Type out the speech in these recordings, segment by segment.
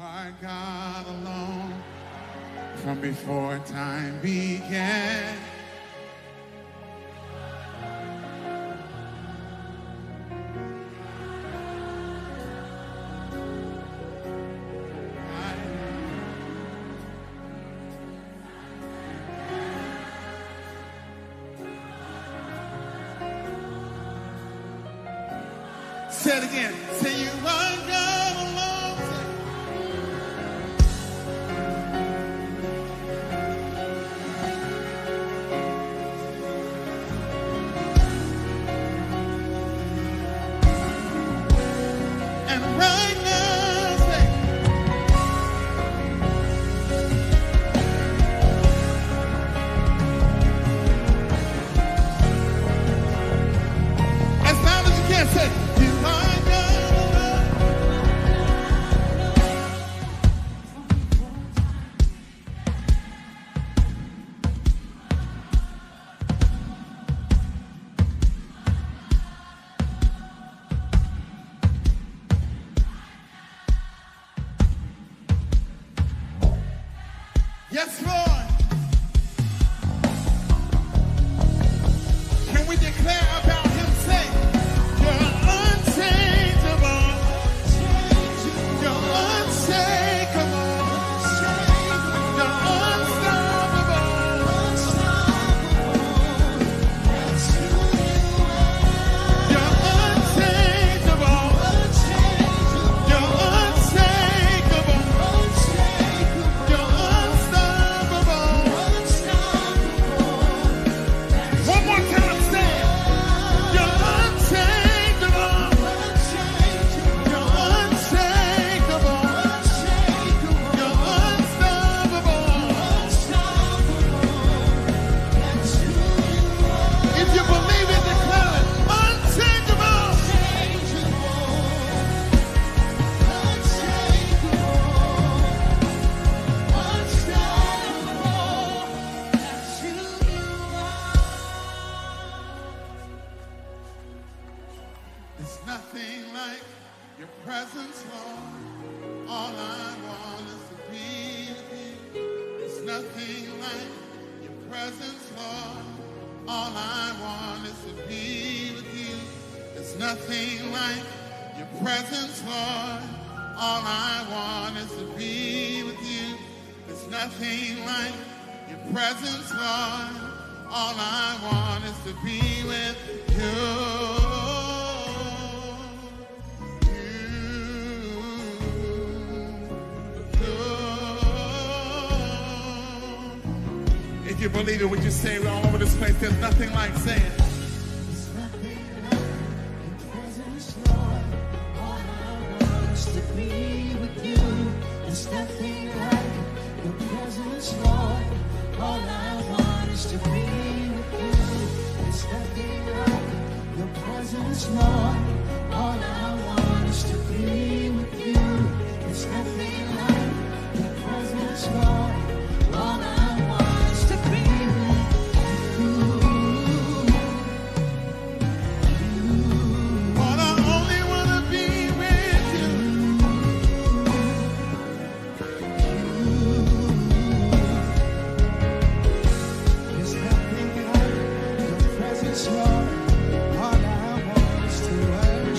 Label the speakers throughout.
Speaker 1: are God alone from before time began. Say it again. Say you are God alone. And right now, say, as loud as you can, say, you are God alone. Yes, Lord. Can we declare about him, say, you're unchangeable, you're unshakable, you're unstoppable. You're unchangeable, you're unshakable, you're unstoppable. One more time, say it. You're unchangeable, you're unshakable, you're unstoppable. If you believe it, declare it. Unchangeable. There's nothing like your presence, Lord. All I want is to be with you. There's nothing like your presence, Lord. All I want is to be with you. There's nothing like your presence, Lord. All I want is to be with you. There's nothing like your presence, Lord. All I want is to be with you. If you believe it, would you say it all over this place? There's nothing like saying.
Speaker 2: There's nothing like your presence, Lord. All I want is to be with you. There's nothing like your presence, Lord. All I want is to be with you. There's nothing like your presence, Lord. All I want is to be with you. There's nothing like your presence, Lord. All I want is to be with you.
Speaker 1: Lord, I only want to be with you.
Speaker 2: There's nothing like your presence, Lord. All I want is to worship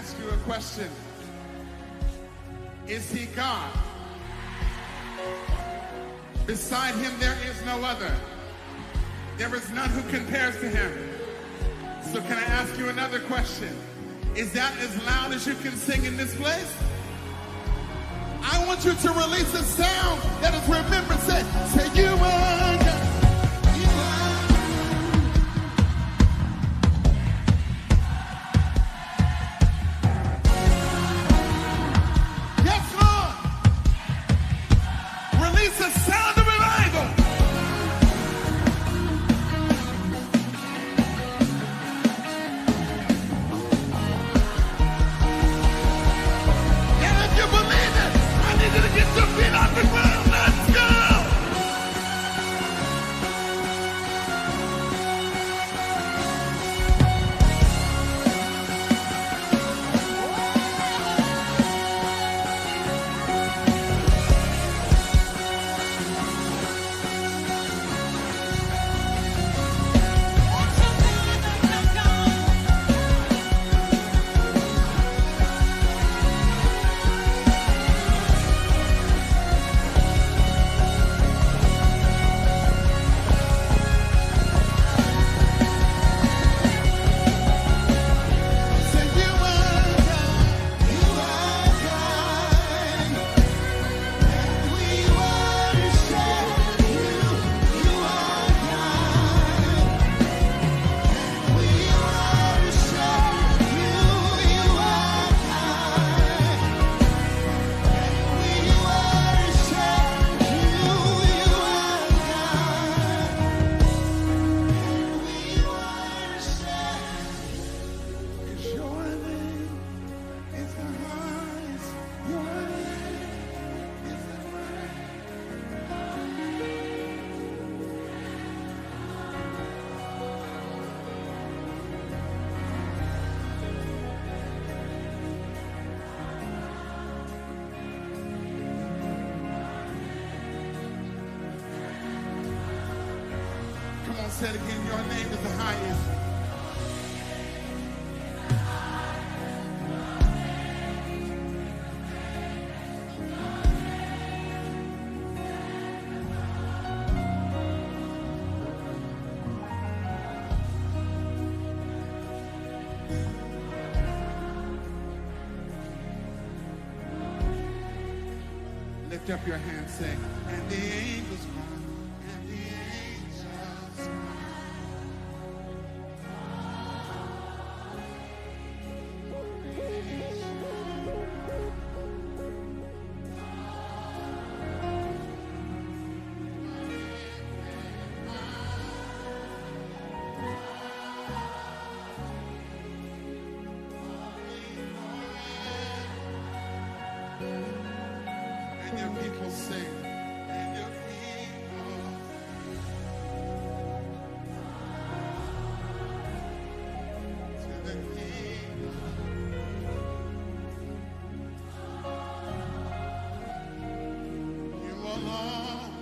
Speaker 1: ask you a question. Is he God? Beside him there is no other. There is none who compares to him. So can I ask you another question? Is that as loud as you can sing in this place? I want you to release a sound that is remembered. Say you are God. Say it again, your name is the highest. Lift up your hands, sing, and the angels cry. And your people sing. And your people to the King. You alone.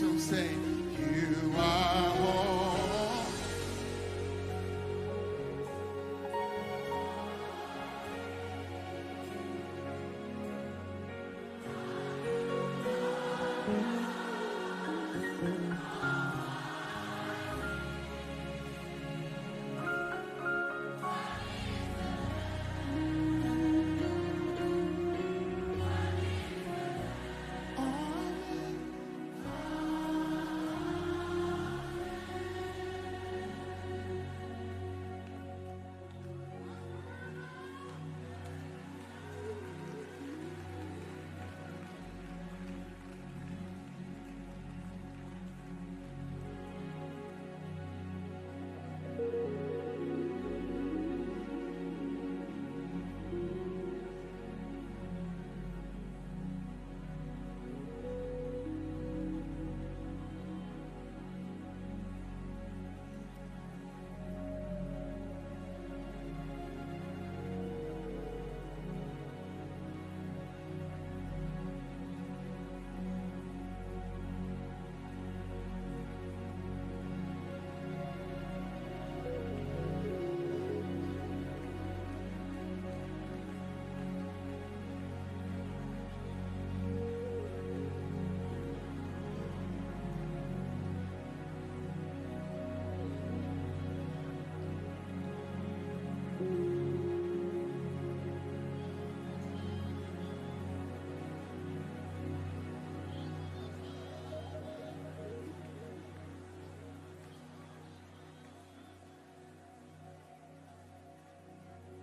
Speaker 1: this room say, you are holy.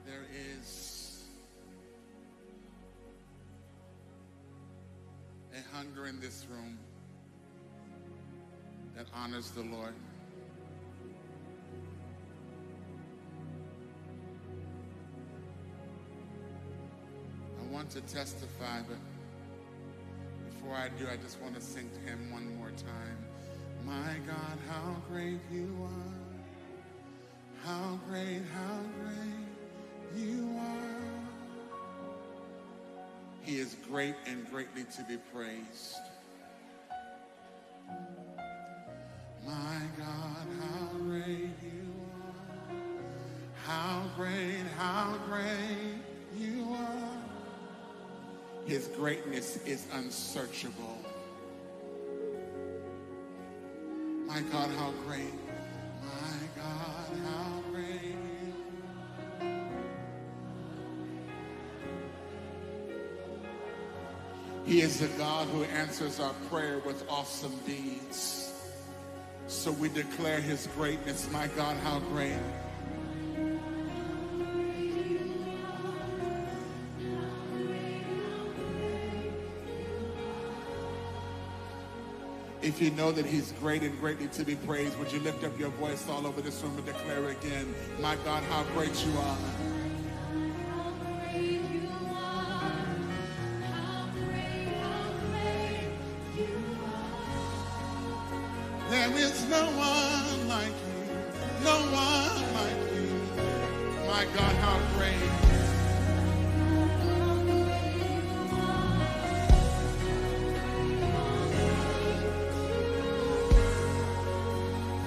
Speaker 1: There is a hunger in this room that honors the Lord. I want to testify, but before I do, I just want to sing to him one more time. My God, how great you are. How great you are. He is great and greatly to be praised. My God, how great you are. How great you are. His greatness is unsearchable. My God, how great. My God, how great you are. He is the God who answers our prayer with awesome deeds. So we declare his greatness. My God, how great. If you know that he's great and greatly to be praised, would you lift up your voice all over this room and declare again, my God, how great you are. There is no one like you, no one like you. My God, how great.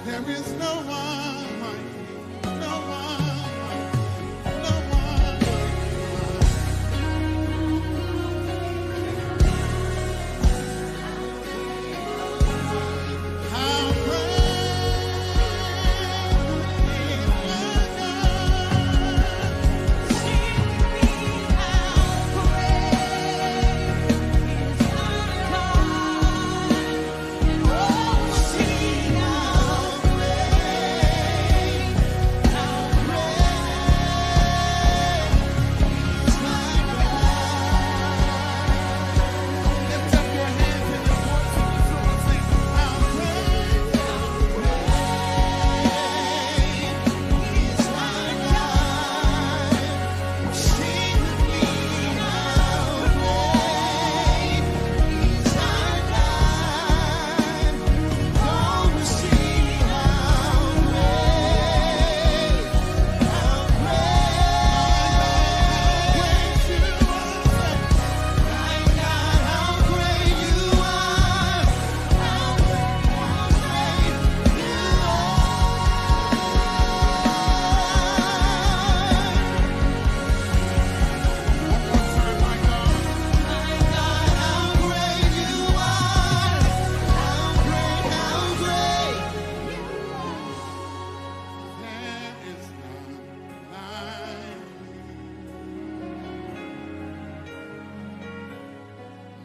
Speaker 1: There is no one like you, no one like you, no one like you. How great is my God? Sing with me, how great is my God? Oh, sing how great.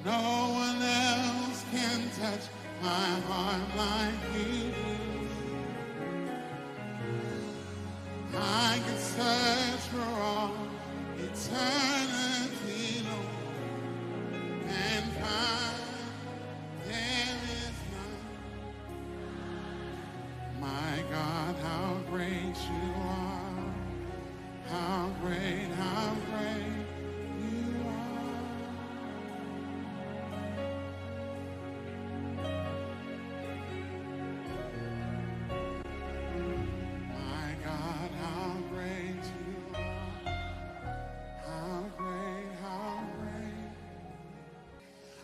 Speaker 1: No one else can touch my heart like you do. I can search for all eternity long and find there is none. My God, how great you are. How great you are. My God, how great you are. How great.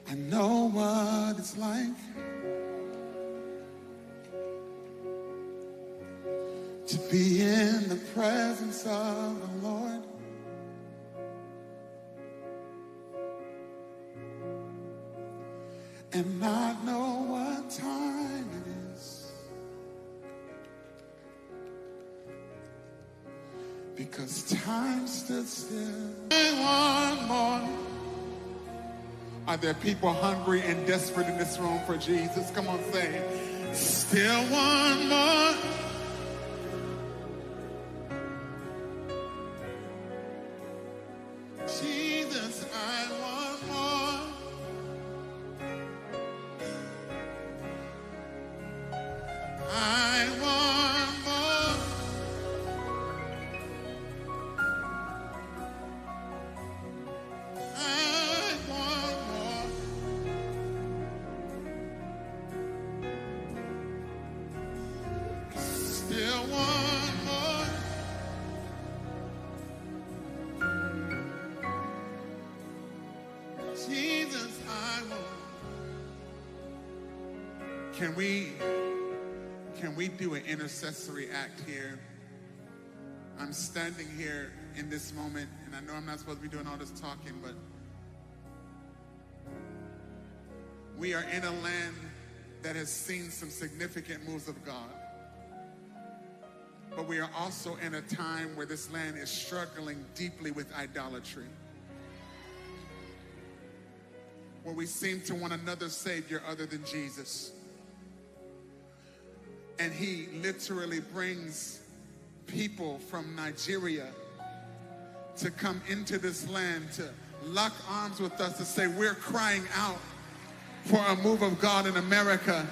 Speaker 1: I know what it's like to be in the presence of the Lord. And not know what time it is. Because time stood still. One more. Are there people hungry and desperate in this room for Jesus? Come on, say it. Still one more. Jesus, I want more. I want more. I want more. Still want more. Jesus, I want. Can we do an intercessory act here? I'm standing here in this moment, and I know I'm not supposed to be doing all this talking, but we are in a land that has seen some significant moves of God. But we are also in a time where this land is struggling deeply with idolatry. Where we seem to want another Savior other than Jesus. And he literally brings people from Nigeria to come into this land to lock arms with us to say we're crying out for a move of God in America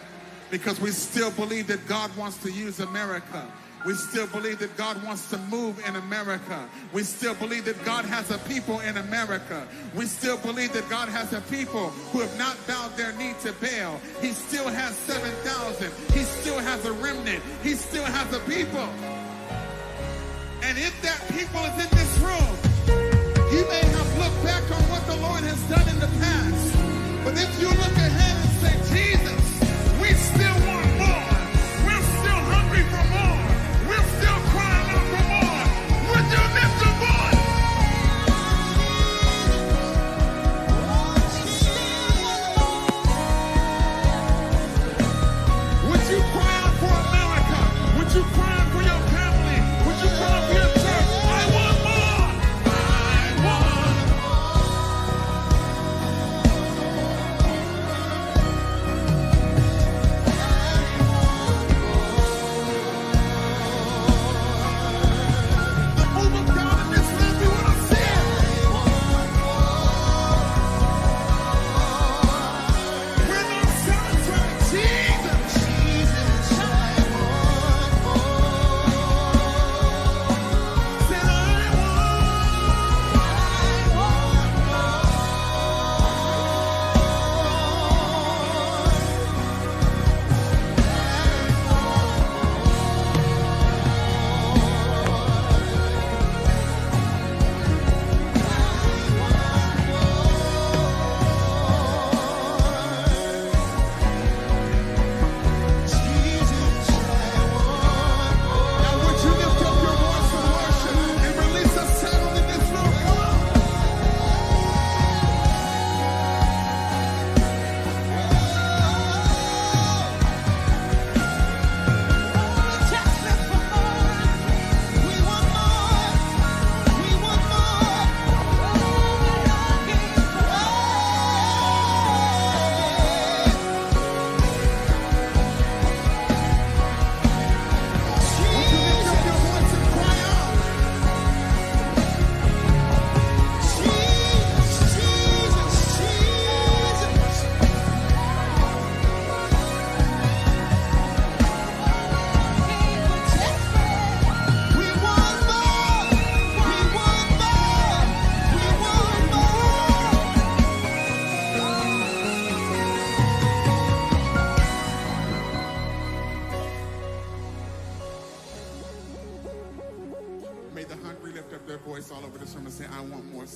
Speaker 1: because we still believe that God wants to use America. We still believe that God wants to move in America. We still believe that God has a people in America. We still believe that God has a people who have not bowed their knee to Baal. He still has 7,000. He still has a remnant. He still has a people. And if that people is in this room, you may have looked back on what the Lord has done in the past. But if you look ahead and say, Jesus, we still want more. We're still hungry for more. We're still crying out for more. Would you lift your voice? Would you cry out for America? Would you cry out for your family? Would you cry out for your church? I want more.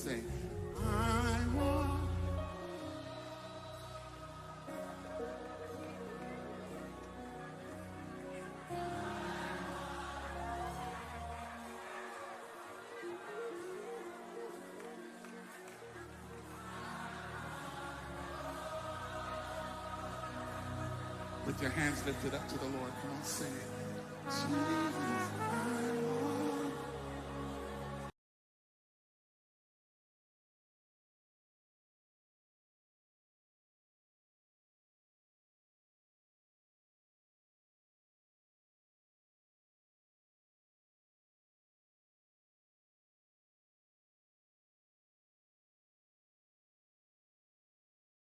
Speaker 1: say, I want. With your hands lifted up to the Lord, come on, sing it.